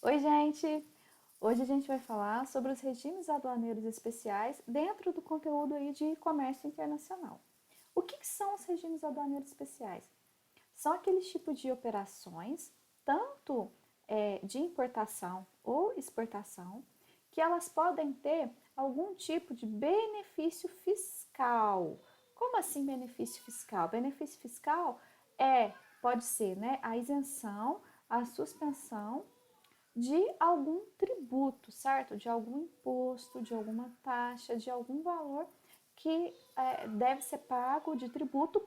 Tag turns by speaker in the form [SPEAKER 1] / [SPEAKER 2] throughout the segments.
[SPEAKER 1] Oi, gente! Hoje a gente vai falar sobre os regimes aduaneiros especiais dentro do conteúdo aí de comércio internacional. O que são os regimes aduaneiros especiais? São aqueles tipos de operações, tanto de importação ou exportação, que elas podem ter algum tipo de benefício fiscal. Como assim benefício fiscal? Benefício fiscal pode ser, né, a isenção, a suspensão de algum tributo, certo? De algum imposto, de alguma taxa, de algum valor que deve ser pago de tributo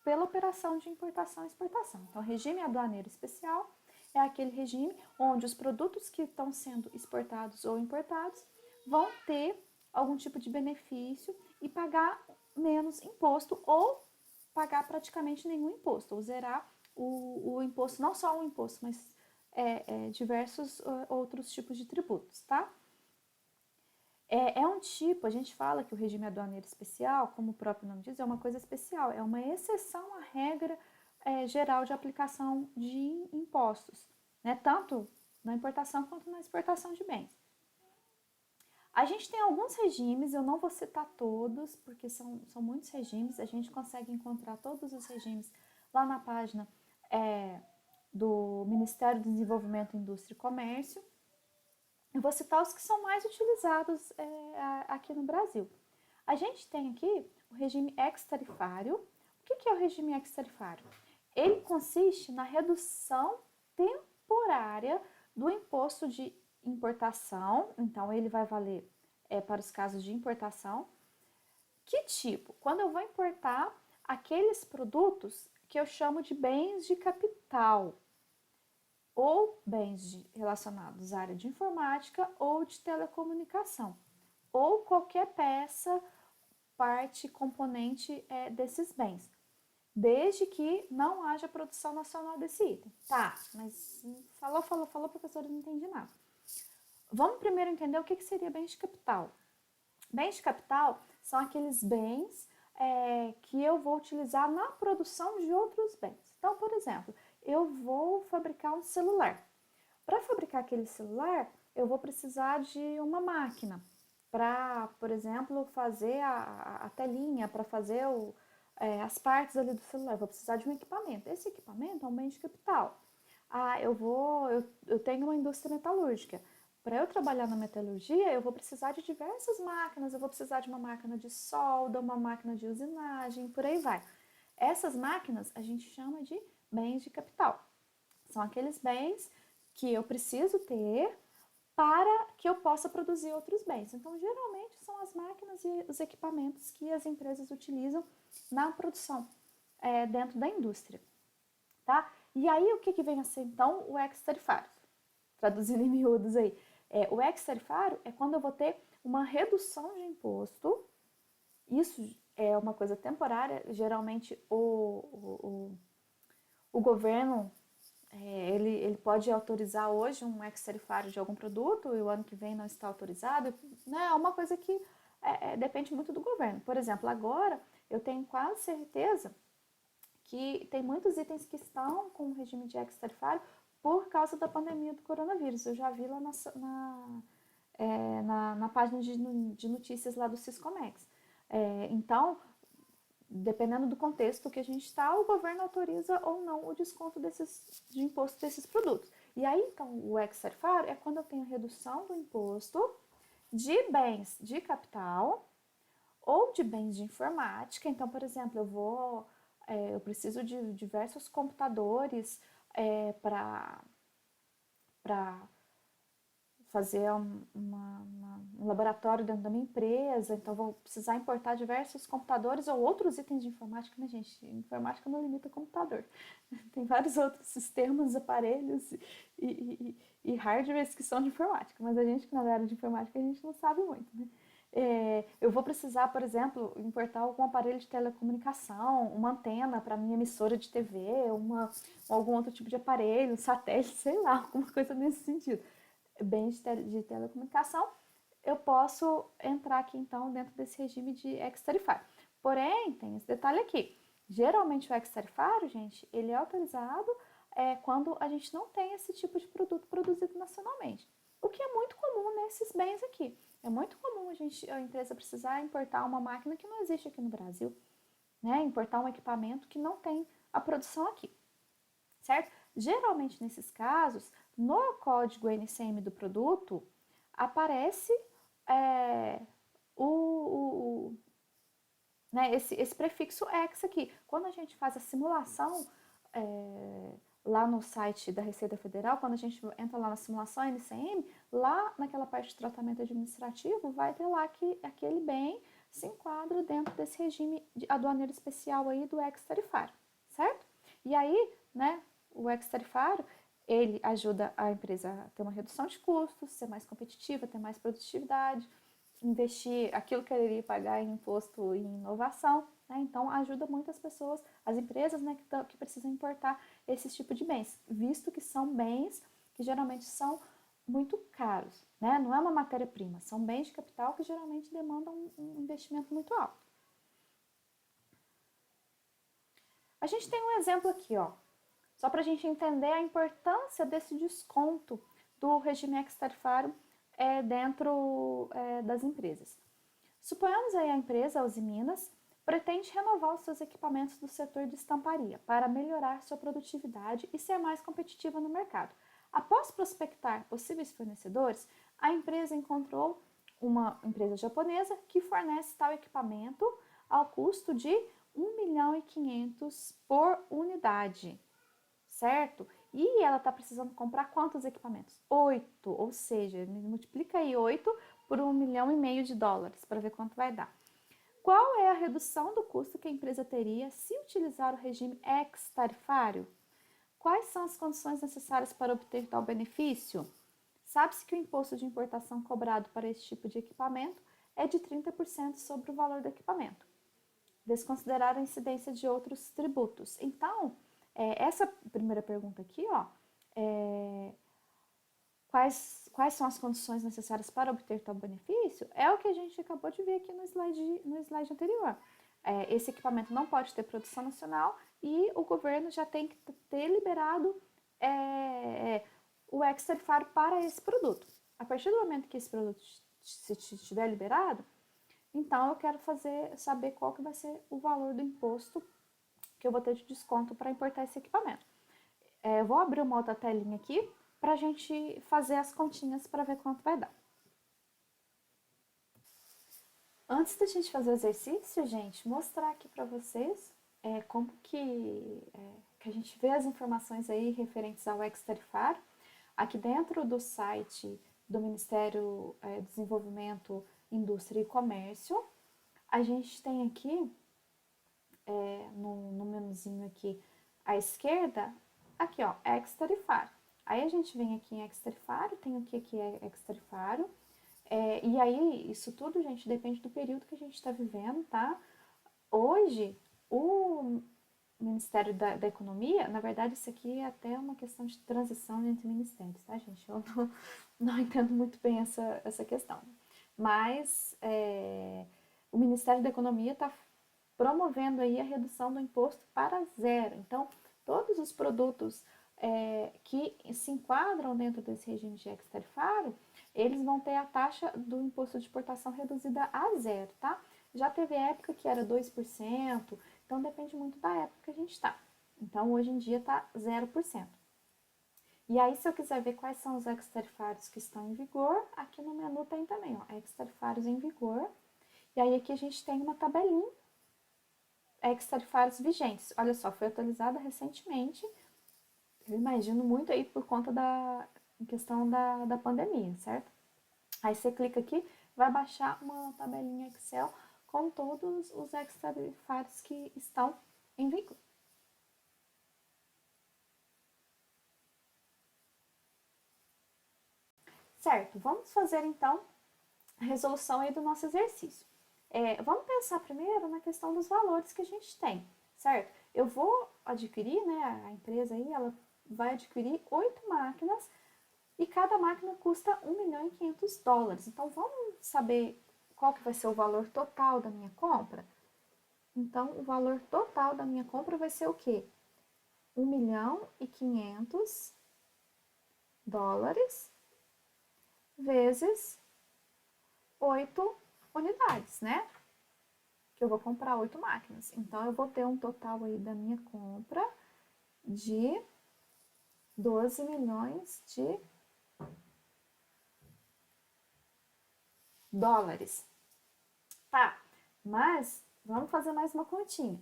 [SPEAKER 1] pela operação de importação e exportação. Então, regime aduaneiro especial é aquele regime onde os produtos que estão sendo exportados ou importados vão ter algum tipo de benefício e pagar menos imposto ou pagar praticamente nenhum imposto, ou zerar o imposto, não só o imposto, mas diversos outros tipos de tributos, tá? É um tipo, a gente fala que o regime aduaneiro especial, como o próprio nome diz, é uma coisa especial, é uma exceção à regra geral de aplicação de impostos, né? Tanto na importação quanto na exportação de bens. A gente tem alguns regimes, eu não vou citar todos, porque são muitos regimes, a gente consegue encontrar todos os regimes lá na página do Ministério do Desenvolvimento, Indústria e Comércio. Eu vou citar os que são mais utilizados aqui no Brasil. A gente tem aqui o regime ex-tarifário. O que é o regime ex-tarifário? Ele consiste na redução temporária do imposto de importação, então ele vai valer para os casos de importação. Que tipo? Quando eu vou importar aqueles produtos que eu chamo de bens de capital, ou bens relacionados à área de informática ou de telecomunicação, ou qualquer peça, parte, componente desses bens, desde que não haja produção nacional desse item. Tá, mas falou, professora, não entendi nada. Vamos primeiro entender o que seria bens de capital. Bens de capital são aqueles bens que eu vou utilizar na produção de outros bens. Então, por exemplo, eu vou fabricar um celular. Para fabricar aquele celular, eu vou precisar de uma máquina para, por exemplo, fazer a telinha, para fazer as partes ali do celular. Eu vou precisar de um equipamento. Esse equipamento é um bem de capital. Eu tenho uma indústria metalúrgica. Para eu trabalhar na metalurgia, eu vou precisar de diversas máquinas. Eu vou precisar de uma máquina de solda, uma máquina de usinagem, por aí vai. Essas máquinas a gente chama de bens de capital. São aqueles bens que eu preciso ter para que eu possa produzir outros bens. Então, geralmente são as máquinas e os equipamentos que as empresas utilizam na produção dentro da indústria, tá? E aí, o que vem a ser, então, o ex-tarifário? Traduzindo em miúdos aí. O ex-tarifário é quando eu vou ter uma redução de imposto. Isso é uma coisa temporária. Geralmente, o governo ele pode autorizar hoje um ex-tarifário de algum produto e o ano que vem não está autorizado. Né? É uma coisa que depende muito do governo. Por exemplo, agora eu tenho quase certeza que tem muitos itens que estão com o regime de ex-tarifário por causa da pandemia do coronavírus. Eu já vi lá na página de notícias lá do Siscomex. Então, dependendo do contexto que a gente está, o governo autoriza ou não o desconto de imposto desses produtos. E aí, então, o ex-tarifário é quando eu tenho redução do imposto de bens de capital ou de bens de informática. Então, por exemplo, eu preciso de diversos computadores para fazer um laboratório dentro da minha empresa, então vou precisar importar diversos computadores ou outros itens de informática, né, gente? Informática não limita computador. Tem vários outros sistemas, aparelhos e hardwares que são de informática, mas a gente que não é da área de informática, a gente não sabe muito, né? Eu vou precisar, por exemplo, importar algum aparelho de telecomunicação, uma antena para minha emissora de TV, algum outro tipo de aparelho, satélite, sei lá, alguma coisa nesse sentido. Bens de telecomunicação, eu posso entrar aqui então dentro desse regime de ex-tarifário. Porém, tem esse detalhe aqui. Geralmente o ex-tarifário, gente, ele é autorizado quando a gente não tem esse tipo de produto produzido nacionalmente. O que é muito comum nesses bens aqui. É muito comum a empresa precisar importar uma máquina que não existe aqui no Brasil, né? Importar um equipamento que não tem a produção aqui, certo? Geralmente, nesses casos, no código NCM do produto, aparece é, o, né, esse prefixo X aqui. Quando a gente faz a simulação lá no site da Receita Federal, quando a gente entra lá na simulação NCM, lá naquela parte de tratamento administrativo, vai ter lá que aquele bem se enquadra dentro desse regime de aduaneiro especial aí do ex-tarifário, certo? E aí, né, o ex-tarifário, ele ajuda a empresa a ter uma redução de custos, ser mais competitiva, ter mais produtividade, investir aquilo que ele iria pagar em imposto e em inovação, né? Então ajuda muitas pessoas, as empresas, né, que precisam importar esse tipo de bens, visto que são bens que geralmente são muito caros, né? Não é uma matéria-prima, são bens de capital que geralmente demandam um investimento muito alto. A gente tem um exemplo aqui, ó, só para a gente entender a importância desse desconto do regime ex-tarifário dentro das empresas. Suponhamos aí a empresa, a Uzi Minas, pretende renovar os seus equipamentos do setor de estamparia para melhorar sua produtividade e ser mais competitiva no mercado. Após prospectar possíveis fornecedores, a empresa encontrou uma empresa japonesa que fornece tal equipamento ao custo de 1.500.000 por unidade, certo? E ela está precisando comprar quantos equipamentos? 8, ou seja, multiplica aí 8 por $1,5 milhão para ver quanto vai dar. Qual é a redução do custo que a empresa teria se utilizar o regime ex-tarifário? Quais são as condições necessárias para obter tal benefício? Sabe-se que o imposto de importação cobrado para esse tipo de equipamento é de 30% sobre o valor do equipamento, desconsiderar a incidência de outros tributos. Então, essa primeira pergunta aqui, ó, quais são as condições necessárias para obter tal benefício, é o que a gente acabou de ver aqui no slide anterior. Esse equipamento não pode ter produção nacional e o governo já tem que ter liberado o ex-tarifário para esse produto. A partir do momento que esse produto estiver liberado, então eu quero saber qual que vai ser o valor do imposto que eu vou ter de desconto para importar esse equipamento. Eu vou abrir uma outra telinha aqui para a gente fazer as continhas para ver quanto vai dar. Antes da gente fazer o exercício, gente, mostrar aqui para vocês como que a gente vê as informações aí referentes ao ex-tarifário. Aqui dentro do site do Ministério do Desenvolvimento, Indústria e Comércio, a gente tem aqui, no menuzinho aqui à esquerda, aqui ó, ex-tarifário. Aí a gente vem aqui em ex-tarifário, tem o que é ex-tarifário, e aí isso tudo, gente, depende do período que a gente está vivendo, tá? Hoje, o Ministério da Economia, na verdade isso aqui é até uma questão de transição entre ministérios, tá, gente? Eu não entendo muito bem essa questão. Mas o Ministério da Economia está promovendo aí a redução do imposto para zero. Então, todos os produtos que se enquadram dentro desse regime de ex-tarifário, eles vão ter a taxa do imposto de exportação reduzida a zero, tá? Já teve época que era 2%, então depende muito da época que a gente está. Então, hoje em dia está 0%. E aí, se eu quiser ver quais são os ex-tarifários que estão em vigor, aqui no menu tem também, ó, ex-tarifários em vigor. E aí, aqui a gente tem uma tabelinha, ex-tarifários vigentes. Olha só, foi atualizada recentemente, eu imagino muito aí por conta da questão da pandemia, certo? Aí você clica aqui, vai baixar uma tabelinha Excel com todos os ex-tarifários que estão em vigor. Certo, vamos fazer então a resolução aí do nosso exercício. Vamos pensar primeiro na questão dos valores que a gente tem, certo? Eu vou adquirir, né, a empresa aí, ela vai adquirir 8 máquinas e cada máquina custa $1.500.000. Então, vamos saber qual que vai ser o valor total da minha compra? Então, o valor total da minha compra vai ser o quê? $1.500.000 vezes 8 unidades, né? Que eu vou comprar 8 máquinas. Então, eu vou ter um total aí da minha compra de 12 milhões de dólares. Tá, mas vamos fazer mais uma continha.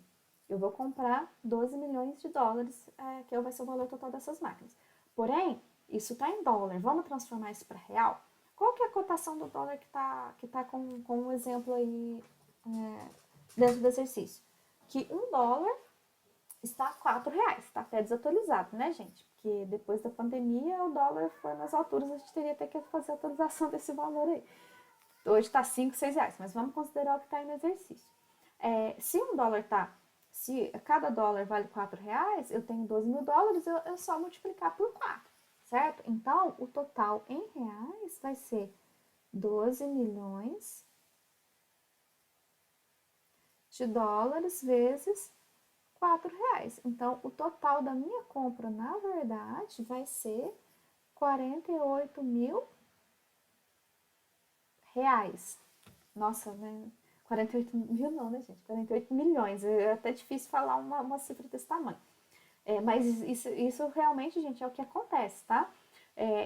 [SPEAKER 1] Eu vou comprar 12 milhões de dólares, que vai ser o valor total dessas máquinas. Porém, isso está em dólar. Vamos transformar isso para real? Qual que é a cotação do dólar que tá com um exemplo aí dentro do exercício? Que $1 está a R$ 4. Está até desatualizado, né, gente? Porque depois da pandemia o dólar foi nas alturas, a gente teria até que fazer a atualização desse valor aí. Hoje está 5, 6 reais, mas vamos considerar o que está aí no exercício. Se $1 tá, se cada dólar vale R$ 4, eu tenho 12 mil dólares, eu só multiplicar por 4, certo? Então, o total em reais vai ser 12 milhões de dólares vezes R$ 4. Então, o total da minha compra, na verdade, vai ser 48 mil reais. Nossa, né? 48 mil não, né, gente? 48 milhões. É até difícil falar uma cifra desse tamanho. Mas isso realmente, gente, é o que acontece, tá?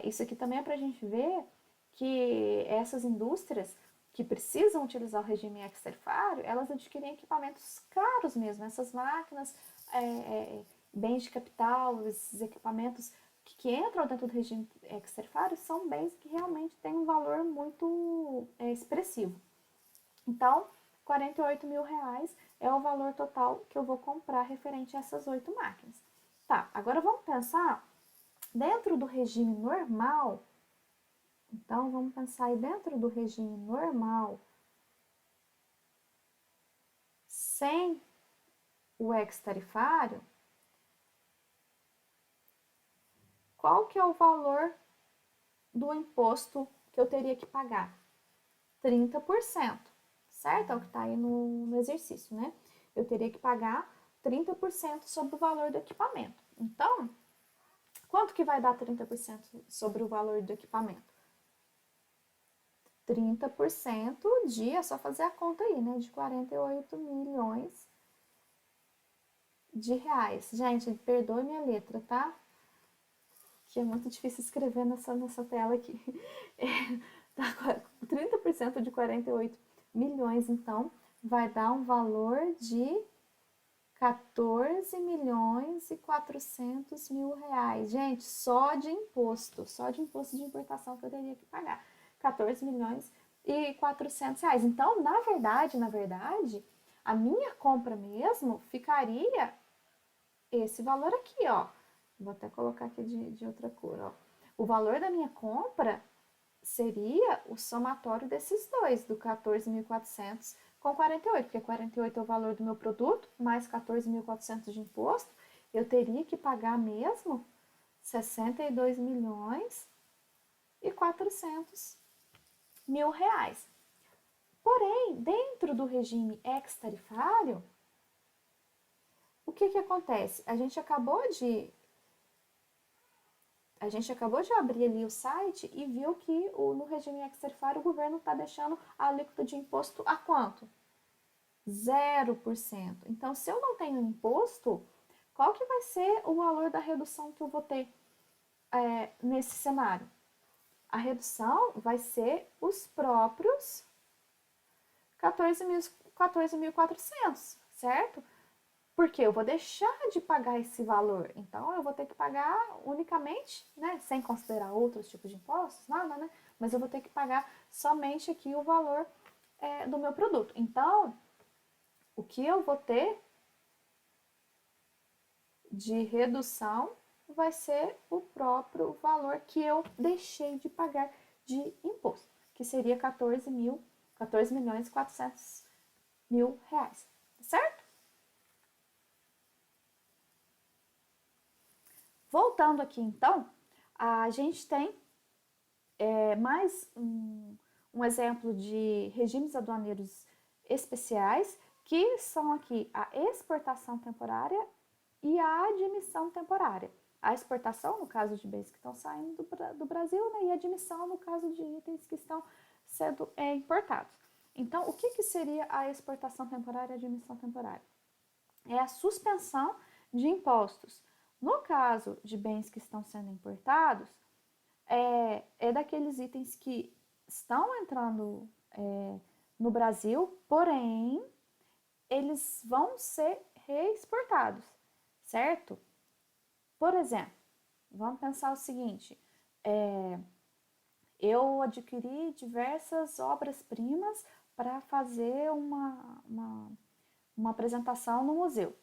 [SPEAKER 1] Isso aqui também é pra gente ver que essas indústrias que precisam utilizar o regime ex-tarifário, elas adquirem equipamentos caros mesmo. Essas máquinas, bens de capital, esses equipamentos que entram dentro do regime ex-tarifário são bens que realmente têm um valor muito expressivo. Então, 48 mil reais é o valor total que eu vou comprar referente a essas 8 máquinas. Tá, agora vamos pensar dentro do regime normal. Então, vamos pensar aí dentro do regime normal, sem o ex-tarifário, qual que é o valor do imposto que eu teria que pagar? 30%, certo? É o que está aí no exercício, né? Eu teria que pagar 30% sobre o valor do equipamento. Então, quanto que vai dar 30% sobre o valor do equipamento? 30% é só fazer a conta aí, né? De 48 milhões de reais. Gente, perdoe minha letra, tá? Que é muito difícil escrever nessa tela aqui. Tá, 30% de 48 milhões, então, vai dar um valor de 14 milhões e 400 mil reais. Gente, só de imposto de importação que eu teria que pagar. 14 milhões e 400 reais. Então, na verdade, a minha compra mesmo ficaria esse valor aqui, ó. Vou até colocar aqui de outra cor, ó. O valor da minha compra seria o somatório desses dois, do 14.400 com 48, porque 48 é o valor do meu produto, mais 14.400 de imposto, eu teria que pagar mesmo 62 milhões e 400 mil reais. Porém, dentro do regime ex-tarifário, o que acontece? A gente acabou de abrir ali o site e viu que no regime ex-tarifário o governo está deixando a alíquota de imposto a quanto? 0%. Então, se eu não tenho imposto, qual que vai ser o valor da redução que eu vou ter nesse cenário? A redução vai ser os próprios 14.400, certo? Porque eu vou deixar de pagar esse valor. Então, eu vou ter que pagar unicamente, né, sem considerar outros tipos de impostos, nada, né? Mas eu vou ter que pagar somente aqui o valor do meu produto. Então, o que eu vou ter de redução vai ser o próprio valor que eu deixei de pagar de imposto, que seria 14 milhões e 400 mil reais, certo? Voltando aqui, então, a gente tem mais um exemplo de regimes aduaneiros especiais, que são aqui a exportação temporária e a admissão temporária. A exportação, no caso de bens que estão saindo do Brasil, né, e a admissão, no caso de itens que estão sendo importados. Então, o que seria a exportação temporária e a admissão temporária? É a suspensão de impostos. No caso de bens que estão sendo importados, é daqueles itens que estão entrando no Brasil, porém, eles vão ser reexportados, certo? Por exemplo, vamos pensar o seguinte, eu adquiri diversas obras-primas para fazer uma apresentação no museu,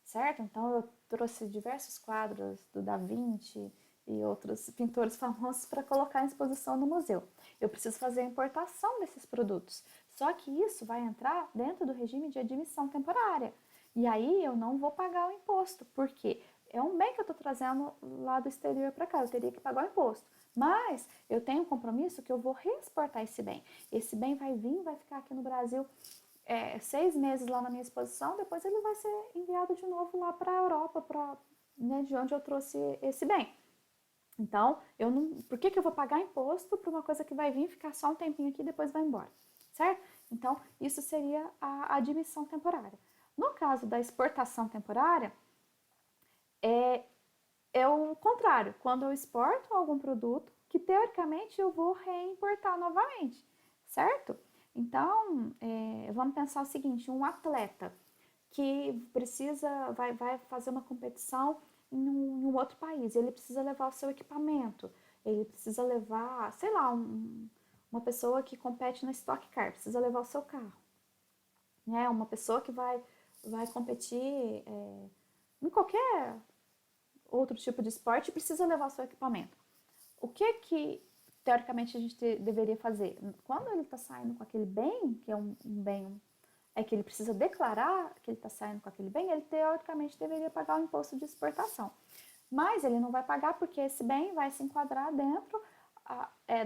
[SPEAKER 1] certo? Então eu trouxe diversos quadros do Da Vinci e outros pintores famosos para colocar em exposição no museu. Eu preciso fazer a importação desses produtos. Só que isso vai entrar dentro do regime de admissão temporária. E aí eu não vou pagar o imposto, porque é um bem que eu estou trazendo lá do exterior para cá, eu teria que pagar o imposto. Mas eu tenho um compromisso que eu vou reexportar esse bem. Esse bem vai vir, vai ficar aqui no Brasil 6 meses lá na minha exposição, depois ele vai ser enviado de novo lá para a Europa, né, de onde eu trouxe esse bem. Então, por que eu vou pagar imposto para uma coisa que vai vir, ficar só um tempinho aqui e depois vai embora, certo? Então, isso seria a admissão temporária. No caso da exportação temporária, é o contrário. Quando eu exporto algum produto, que teoricamente eu vou reimportar novamente, certo? Então, vamos pensar o seguinte, um atleta que vai fazer uma competição em um outro país, ele precisa levar o seu equipamento, ele precisa levar, sei lá, uma pessoa que compete na Stock Car, precisa levar o seu carro, né? Uma pessoa que vai competir em qualquer outro tipo de esporte precisa levar o seu equipamento. O que teoricamente a gente deveria fazer? Quando ele está saindo com aquele bem, que é um bem que ele precisa declarar que ele está saindo com aquele bem, ele teoricamente deveria pagar o imposto de exportação. Mas ele não vai pagar porque esse bem vai se enquadrar dentro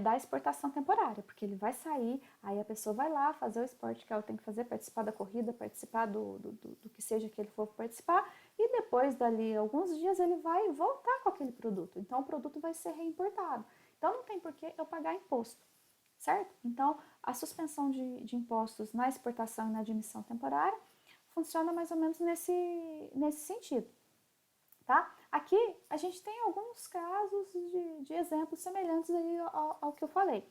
[SPEAKER 1] da exportação temporária, porque ele vai sair, aí a pessoa vai lá fazer o esporte que ela tem que fazer, participar da corrida, participar do que seja que ele for participar, e depois dali alguns dias ele vai voltar com aquele produto. Então o produto vai ser reimportado. Então não tem por que eu pagar imposto, certo? Então a suspensão de impostos na exportação e na admissão temporária funciona mais ou menos nesse sentido. Tá? Aqui a gente tem alguns casos de exemplos semelhantes aí ao que eu falei.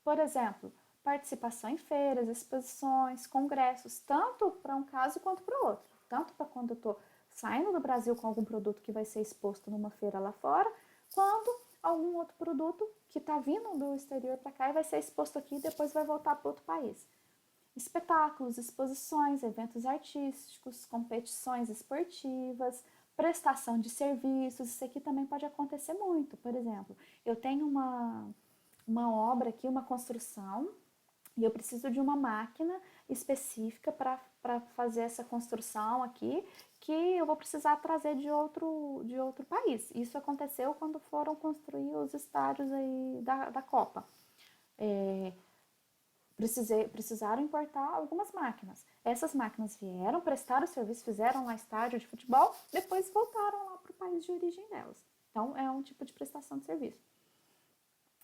[SPEAKER 1] Por exemplo, participação em feiras, exposições, congressos, tanto para um caso quanto para o outro. Tanto para quando eu estou saindo do Brasil com algum produto que vai ser exposto numa feira lá fora, quanto algum outro produto que está vindo do exterior para cá e vai ser exposto aqui e depois vai voltar para outro país. Espetáculos, exposições, eventos artísticos, competições esportivas, prestação de serviços, isso aqui também pode acontecer muito. Por exemplo, eu tenho uma obra aqui, uma construção, e eu preciso de uma máquina específica para fazer essa construção aqui, que eu vou precisar trazer de outro país. Isso aconteceu quando foram construir os estádios aí da Copa. Precisaram importar algumas máquinas. Essas máquinas vieram, prestaram o serviço, fizeram lá estádio de futebol, depois voltaram lá para o país de origem delas. Então, é um tipo de prestação de serviço.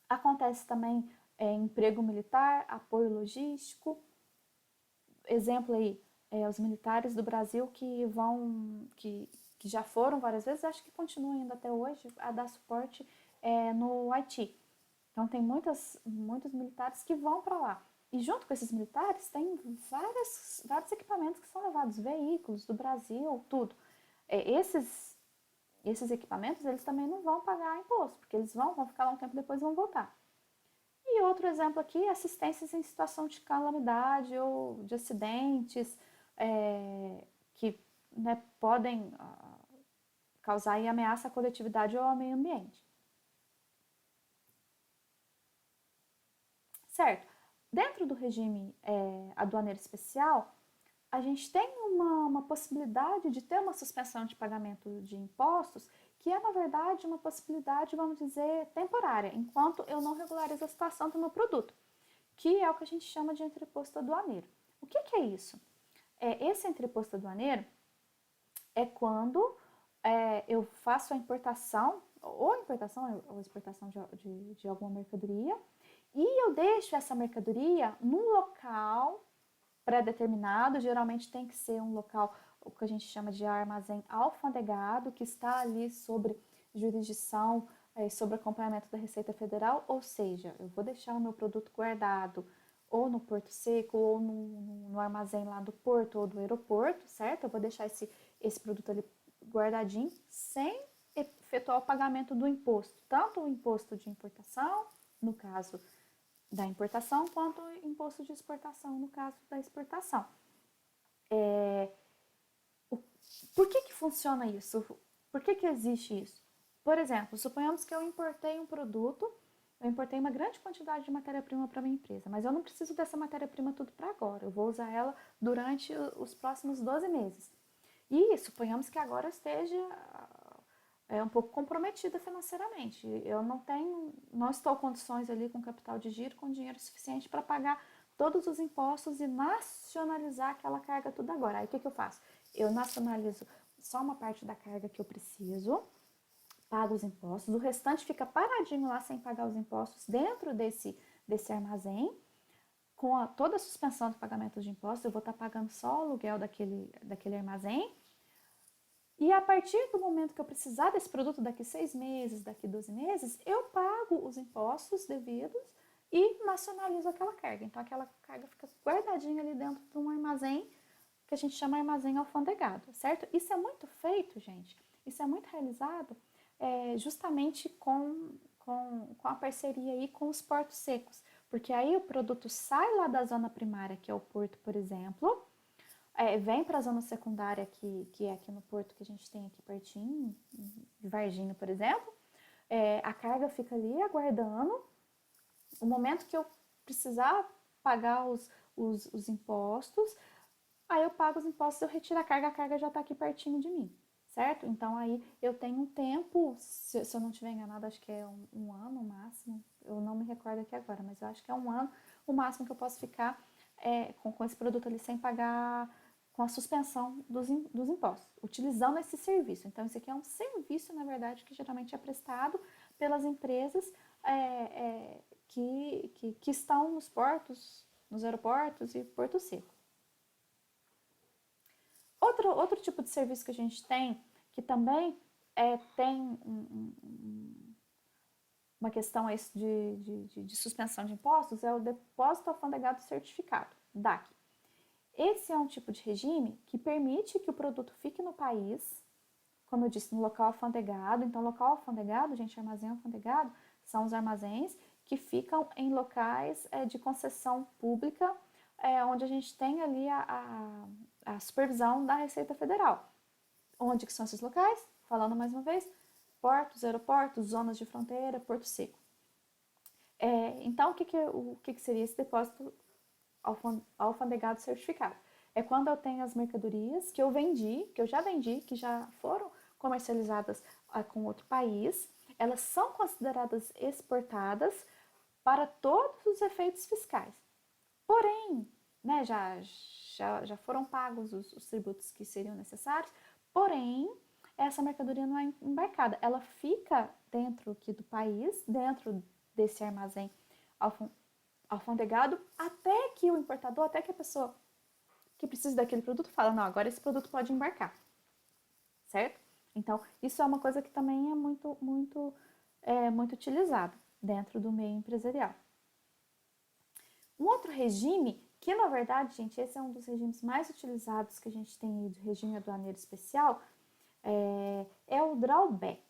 [SPEAKER 1] Acontece também emprego militar, apoio logístico. Exemplo aí, os militares do Brasil que já foram várias vezes, acho que continuam ainda até hoje a dar suporte no Haiti. Então, tem muitos militares que vão para lá. E junto com esses militares tem vários equipamentos que são levados, veículos do Brasil, tudo. Esses equipamentos, eles também não vão pagar imposto, porque eles vão ficar lá um tempo e depois vão voltar. E outro exemplo aqui, assistências em situação de calamidade ou de acidentes que podem causar aí ameaça à coletividade ou ao meio ambiente. Certo? Dentro do regime aduaneiro especial, a gente tem uma possibilidade de ter uma suspensão de pagamento de impostos, que é, na verdade, uma possibilidade, vamos dizer, temporária, enquanto eu não regularizo a situação do meu produto, que é o que a gente chama de entreposto aduaneiro. O que é isso? Esse entreposto aduaneiro é quando eu faço a importação, ou exportação de alguma mercadoria, e eu deixo essa mercadoria num local pré-determinado, geralmente tem que ser um local, o que a gente chama de armazém alfandegado, que está ali sobre jurisdição, sobre acompanhamento da Receita Federal, ou seja, eu vou deixar o meu produto guardado ou no Porto Seco, ou no armazém lá do porto ou do aeroporto, certo? Eu vou deixar esse produto ali guardadinho, sem efetuar o pagamento do imposto, tanto o imposto de importação, no caso da importação, quanto o imposto de exportação, no caso da exportação. Por que funciona isso? Por que existe isso? Por exemplo, suponhamos que eu importei um produto, eu importei uma grande quantidade de matéria-prima para minha empresa, mas eu não preciso dessa matéria-prima tudo para agora, eu vou usar ela durante os próximos 12 meses. E suponhamos que agora eu esteja um pouco comprometida financeiramente. Eu não estou em condições ali com capital de giro, com dinheiro suficiente para pagar todos os impostos e nacionalizar aquela carga tudo agora. Aí o que eu faço? Eu nacionalizo só uma parte da carga que eu preciso, pago os impostos, o restante fica paradinho lá sem pagar os impostos dentro desse armazém. Com toda a suspensão do pagamento de impostos, eu vou estar pagando só o aluguel daquele armazém. E a partir do momento que eu precisar desse produto, daqui 6 meses, daqui 12 meses, eu pago os impostos devidos e nacionalizo aquela carga. Então, aquela carga fica guardadinha ali dentro de um armazém que a gente chama armazém alfandegado, certo? Isso é muito feito, gente. Isso é muito realizado justamente com a parceria aí com os portos secos. Porque aí o produto sai lá da zona primária, que é o porto, por exemplo, vem para a zona secundária, que é aqui no porto que a gente tem aqui pertinho, de Varginha, por exemplo. A carga fica ali aguardando o momento que eu precisar pagar os impostos. Aí eu pago os impostos, eu retiro a carga já está aqui pertinho de mim, certo? Então aí eu tenho um tempo, se eu não estiver enganada, acho que é um ano o máximo, eu não me recordo aqui agora, mas eu acho que é um ano o máximo que eu posso ficar com esse produto ali sem pagar, com a suspensão dos impostos, utilizando esse serviço. Então, isso aqui é um serviço, na verdade, que geralmente é prestado pelas empresas que estão nos portos, nos aeroportos e Porto Seco. Outro tipo de serviço que a gente tem, que também tem uma questão de suspensão de impostos, é o Depósito Alfandegado Certificado, DAC. Esse é um tipo de regime que permite que o produto fique no país, como eu disse, no local alfandegado. Então, local alfandegado, gente, armazém alfandegado, são os armazéns que ficam em locais de concessão pública, onde a gente tem ali a supervisão da Receita Federal. Onde que são esses locais? Falando mais uma vez, portos, aeroportos, zonas de fronteira, Porto Seco. Então, o que seria esse depósito alfandegado certificado? É quando eu tenho as mercadorias que eu já vendi, que já foram comercializadas com outro país, elas são consideradas exportadas para todos os efeitos fiscais. Porém, né, já foram pagos os tributos que seriam necessários, porém, essa mercadoria não é embarcada. Ela fica dentro aqui do país, dentro desse armazém alfandegado, até que o importador, até que a pessoa que precisa daquele produto fala, não, agora esse produto pode embarcar, certo? Então, isso é uma coisa que também é muito utilizado dentro do meio empresarial. Um outro regime, que na verdade, gente, esse é um dos regimes mais utilizados que a gente tem aí do regime aduaneiro especial, é o drawback,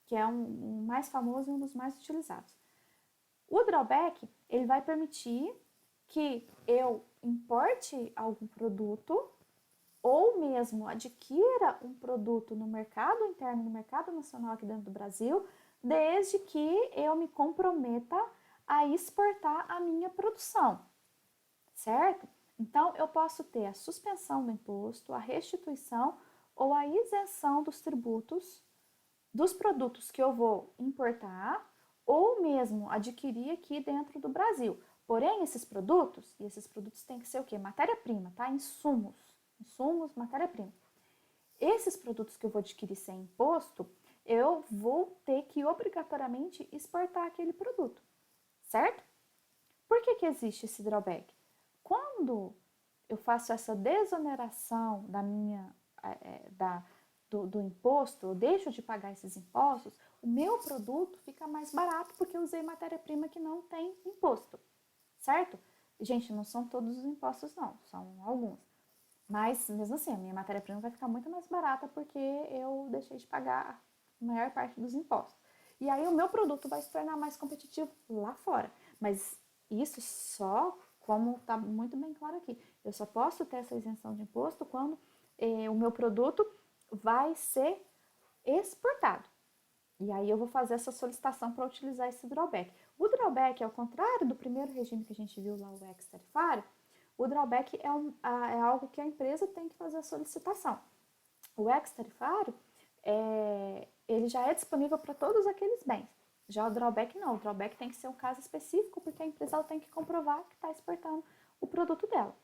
[SPEAKER 1] que é um mais famoso e um dos mais utilizados. O drawback, ele vai permitir que eu importe algum produto ou mesmo adquira um produto no mercado interno, no mercado nacional aqui dentro do Brasil, desde que eu me comprometa a exportar a minha produção, certo? Então, eu posso ter a suspensão do imposto, a restituição ou a isenção dos tributos dos produtos que eu vou importar ou mesmo adquirir aqui dentro do Brasil. Porém, esses produtos têm que ser o quê? Matéria-prima, tá? Insumos, matéria-prima. esses produtos que eu vou adquirir sem imposto, eu vou ter que obrigatoriamente exportar aquele produto, certo? Por que existe esse drawback? Quando eu faço essa desoneração da minha, do imposto, eu deixo de pagar esses impostos, o meu produto fica mais barato porque eu usei matéria-prima que não tem imposto, certo? Gente, não são todos os impostos não, são alguns. Mas, mesmo assim, a minha matéria-prima vai ficar muito mais barata porque eu deixei de pagar a maior parte dos impostos. E aí o meu produto vai se tornar mais competitivo lá fora. Mas isso só, como está muito bem claro aqui, eu só posso ter essa isenção de imposto quando o meu produto vai ser exportado. E aí eu vou fazer essa solicitação para utilizar esse drawback. O drawback, ao contrário do primeiro regime que a gente viu lá, o ex-tarifário, o drawback é algo que a empresa tem que fazer a solicitação. O ex-tarifário, ele já é disponível para todos aqueles bens. Já o drawback não, o drawback tem que ser um caso específico, porque a empresa ela tem que comprovar que está exportando o produto dela.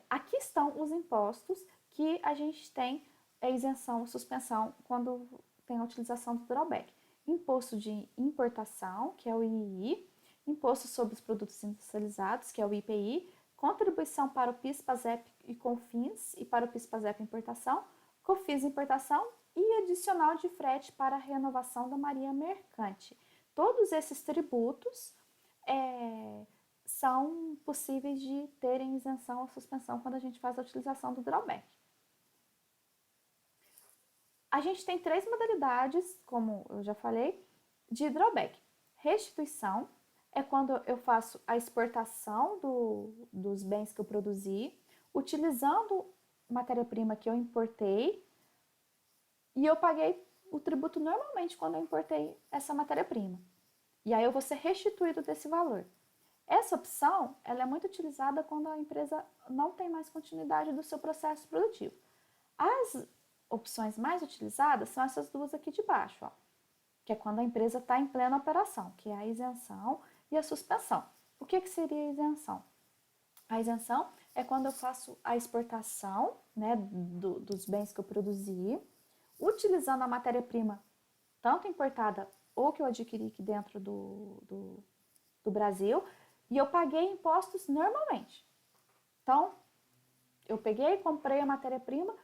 [SPEAKER 1] Aqui estão os impostos que a gente tem isenção ou suspensão quando tem a utilização do drawback. Imposto de importação, que é o II, Imposto sobre os Produtos Industrializados, que é o IPI, contribuição para o PIS, PASEP e COFINS e para o PIS, PASEP Importação, COFINS Importação e adicional de frete para a renovação da marinha mercante. Todos esses tributos são possíveis de terem isenção ou suspensão quando a gente faz a utilização do drawback. A gente tem 3 modalidades, como eu já falei, de drawback. Restituição é quando eu faço a exportação dos bens que eu produzi, utilizando matéria-prima que eu importei, e eu paguei o tributo normalmente quando eu importei essa matéria-prima. E aí eu vou ser restituído desse valor. Essa opção ela é muito utilizada quando a empresa não tem mais continuidade do seu processo produtivo. As opções mais utilizadas são essas duas aqui de baixo, ó, que é quando a empresa está em plena operação, que é a isenção e a suspensão. O que seria a isenção? A isenção é quando eu faço a exportação, né, dos bens que eu produzi, utilizando a matéria-prima tanto importada ou que eu adquiri aqui dentro do Brasil, e eu paguei impostos normalmente. Então, eu peguei, comprei a matéria-prima,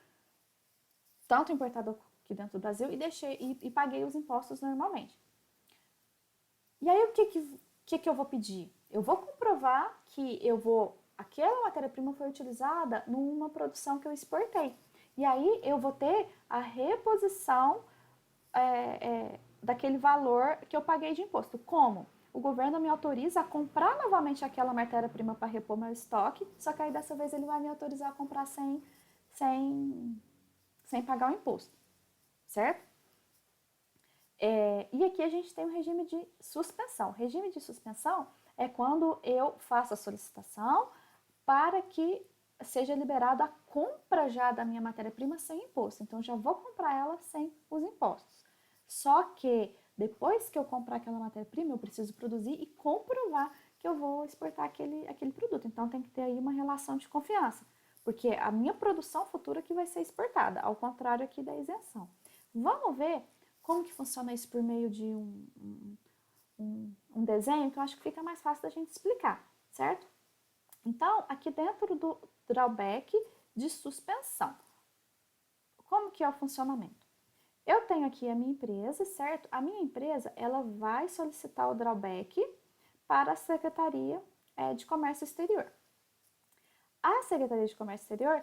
[SPEAKER 1] tanto importada aqui dentro do Brasil, e paguei os impostos normalmente. E aí, o que eu vou pedir? Eu vou comprovar que aquela matéria-prima foi utilizada numa produção que eu exportei. E aí, eu vou ter a reposição daquele valor que eu paguei de imposto. Como? O governo me autoriza a comprar novamente aquela matéria-prima para repor meu estoque, só que aí dessa vez ele vai me autorizar a comprar sem pagar o imposto, certo? E aqui a gente tem um regime de suspensão. Regime de suspensão é quando eu faço a solicitação para que seja liberada a compra já da minha matéria-prima sem imposto. Então, já vou comprar ela sem os impostos. Só que depois que eu comprar aquela matéria-prima, eu preciso produzir e comprovar que eu vou exportar aquele produto. Então, tem que ter aí uma relação de confiança, porque a minha produção futura que vai ser exportada, ao contrário aqui da isenção. Vamos ver como que funciona isso por meio de um desenho, que eu acho que fica mais fácil da gente explicar, certo? Então, aqui dentro do drawback de suspensão, como que é o funcionamento? Eu tenho aqui a minha empresa, certo? A minha empresa, ela vai solicitar o drawback para a Secretaria de Comércio Exterior. A Secretaria de Comércio Exterior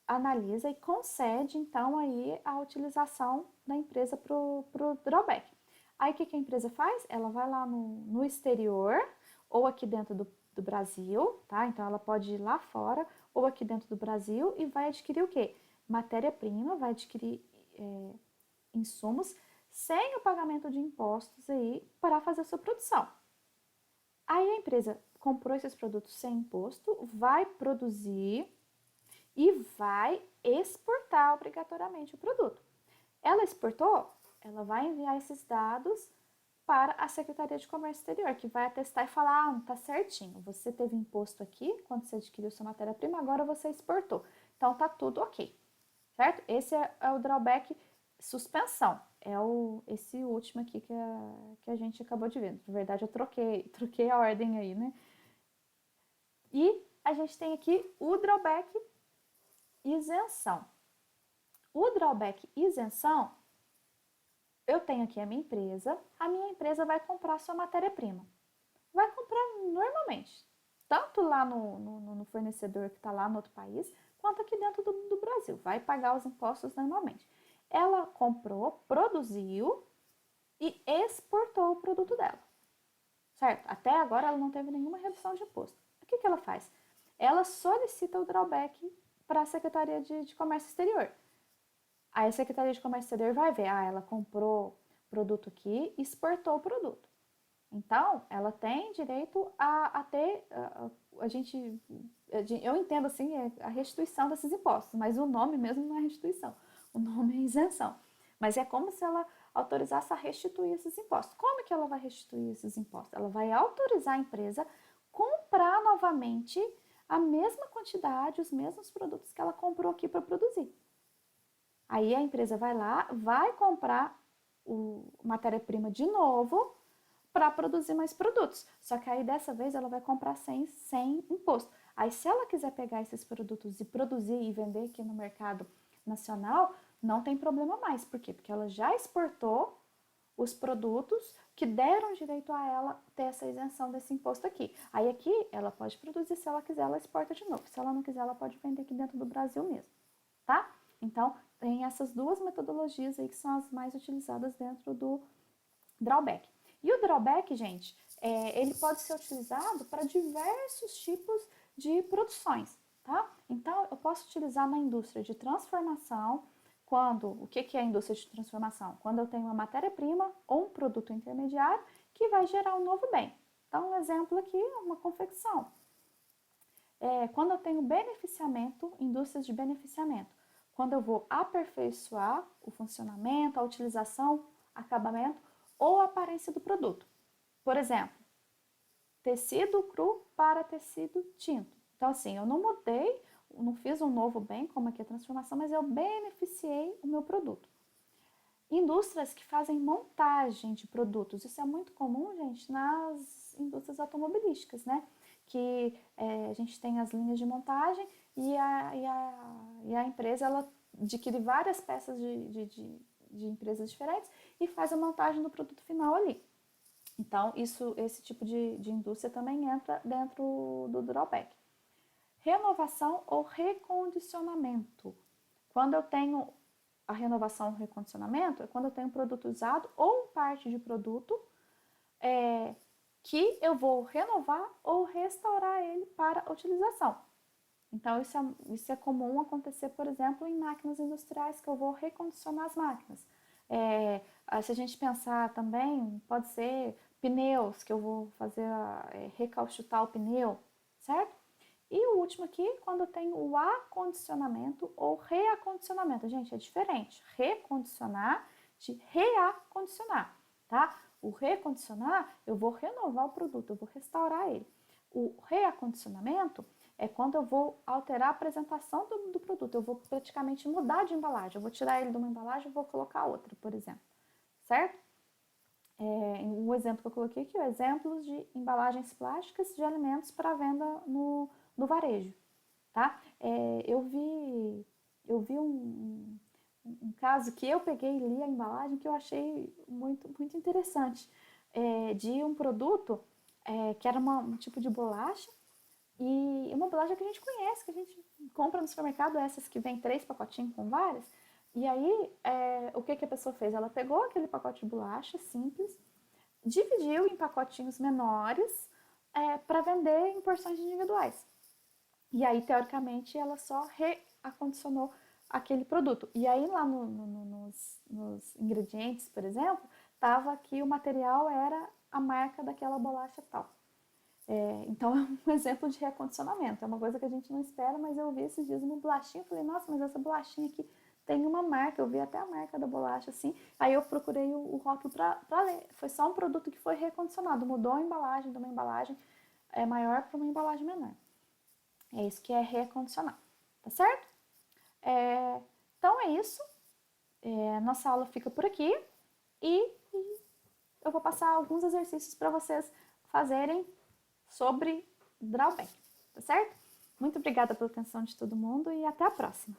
[SPEAKER 1] analisa e concede, então, aí a utilização da empresa para o drawback. Aí, o que a empresa faz? Ela vai lá no exterior, ou aqui dentro do Brasil, tá? Então, ela pode ir lá fora, ou aqui dentro do Brasil, e vai adquirir o quê? Matéria-prima, vai adquirir insumos sem o pagamento de impostos aí para fazer a sua produção. Aí a empresa comprou esses produtos sem imposto, vai produzir e vai exportar obrigatoriamente o produto. Ela exportou, ela vai enviar esses dados para a Secretaria de Comércio Exterior, que vai atestar e falar, tá certinho, você teve imposto aqui quando você adquiriu sua matéria-prima, agora você exportou. Então tá tudo ok. certo? Esse é o drawback suspensão. Esse último aqui que a gente acabou de ver. Na verdade, eu troquei a ordem aí, né? E a gente tem aqui o drawback isenção. O drawback isenção, eu tenho aqui a minha empresa vai comprar sua matéria-prima. Vai comprar normalmente, tanto lá no fornecedor que está lá no outro país, quanto aqui dentro do Brasil. Vai pagar os impostos normalmente. Ela comprou, produziu e exportou o produto dela, certo? Até agora ela não teve nenhuma redução de imposto. O que ela faz? Ela solicita o drawback para a Secretaria de Comércio Exterior. Aí a Secretaria de Comércio Exterior vai ver, ela comprou produto aqui e exportou o produto. Então, ela tem direito a ter, eu entendo assim, a restituição desses impostos, mas o nome mesmo não é restituição, o nome é isenção. Mas é como se ela autorizasse a restituir esses impostos. Como que ela vai restituir esses impostos? Ela vai autorizar a empresa comprar novamente a mesma quantidade, os mesmos produtos que ela comprou aqui para produzir. Aí a empresa vai lá, vai comprar matéria-prima de novo para produzir mais produtos. Só que aí dessa vez ela vai comprar sem imposto. Aí se ela quiser pegar esses produtos e produzir e vender aqui no mercado nacional, não tem problema mais. Por quê? Porque ela já exportou os produtos que deram direito a ela ter essa isenção desse imposto aqui. Aí aqui ela pode produzir, se ela quiser, ela exporta de novo. Se ela não quiser, ela pode vender aqui dentro do Brasil mesmo, tá? Então, tem essas duas metodologias aí que são as mais utilizadas dentro do drawback. E o drawback, gente, ele pode ser utilizado para diversos tipos de produções, tá? Então, eu posso utilizar na indústria de transformação, o que é a indústria de transformação? Quando eu tenho uma matéria-prima ou um produto intermediário que vai gerar um novo bem. Então, um exemplo aqui é uma confecção. Quando eu tenho beneficiamento, indústrias de beneficiamento, quando eu vou aperfeiçoar o funcionamento, a utilização, acabamento ou aparência do produto. Por exemplo, tecido cru para tecido tinto. Então, assim, eu não mudei, não fiz um novo bem, como aqui a transformação, mas eu beneficiei o meu produto. Indústrias que fazem montagem de produtos. Isso é muito comum, gente, nas indústrias automobilísticas, né? Que a gente tem as linhas de montagem e a empresa ela adquire várias peças de empresas diferentes e faz a montagem do produto final ali. Então, esse tipo de indústria também entra dentro do drawback. Renovação ou recondicionamento. Quando eu tenho a renovação ou recondicionamento, é quando eu tenho um produto usado ou parte de produto que eu vou renovar ou restaurar ele para utilização. Então, isso é comum acontecer, por exemplo, em máquinas industriais, que eu vou recondicionar as máquinas. Se a gente pensar também, pode ser pneus, que eu vou fazer recauchutar o pneu, certo? E o último aqui, quando eu tenho o acondicionamento ou reacondicionamento. Gente, é diferente. Recondicionar de reacondicionar, tá? O recondicionar, eu vou renovar o produto, eu vou restaurar ele. O reacondicionamento é quando eu vou alterar a apresentação do produto, eu vou praticamente mudar de embalagem, eu vou tirar ele de uma embalagem e vou colocar outra, por exemplo, certo? Um exemplo que eu coloquei aqui, exemplos de embalagens plásticas de alimentos para venda no varejo, tá? Eu vi um caso que eu peguei e li a embalagem que eu achei muito, muito interessante, de um produto que era um tipo de bolacha, e uma bolacha que a gente conhece, que a gente compra no supermercado, essas que vem 3 pacotinhos com várias. E aí, o que a pessoa fez? Ela pegou aquele pacote de bolacha simples, dividiu em pacotinhos menores para vender em porções individuais. E aí, teoricamente, ela só reacondicionou aquele produto. E aí, lá nos ingredientes, por exemplo, estava que o material era a marca daquela bolacha tal. Então, é um exemplo de reacondicionamento. É uma coisa que a gente não espera, mas eu vi esses dias uma bolachinha e falei, nossa, mas essa bolachinha aqui tem uma marca. Eu vi até a marca da bolacha, assim. Aí eu procurei o rótulo para ler. Foi só um produto que foi recondicionado. Mudou a embalagem de uma embalagem maior para uma embalagem menor. É isso que é recondicionar, tá certo? Então é isso. Nossa aula fica por aqui e eu vou passar alguns exercícios para vocês fazerem sobre drawback, tá certo? Muito obrigada pela atenção de todo mundo e até a próxima!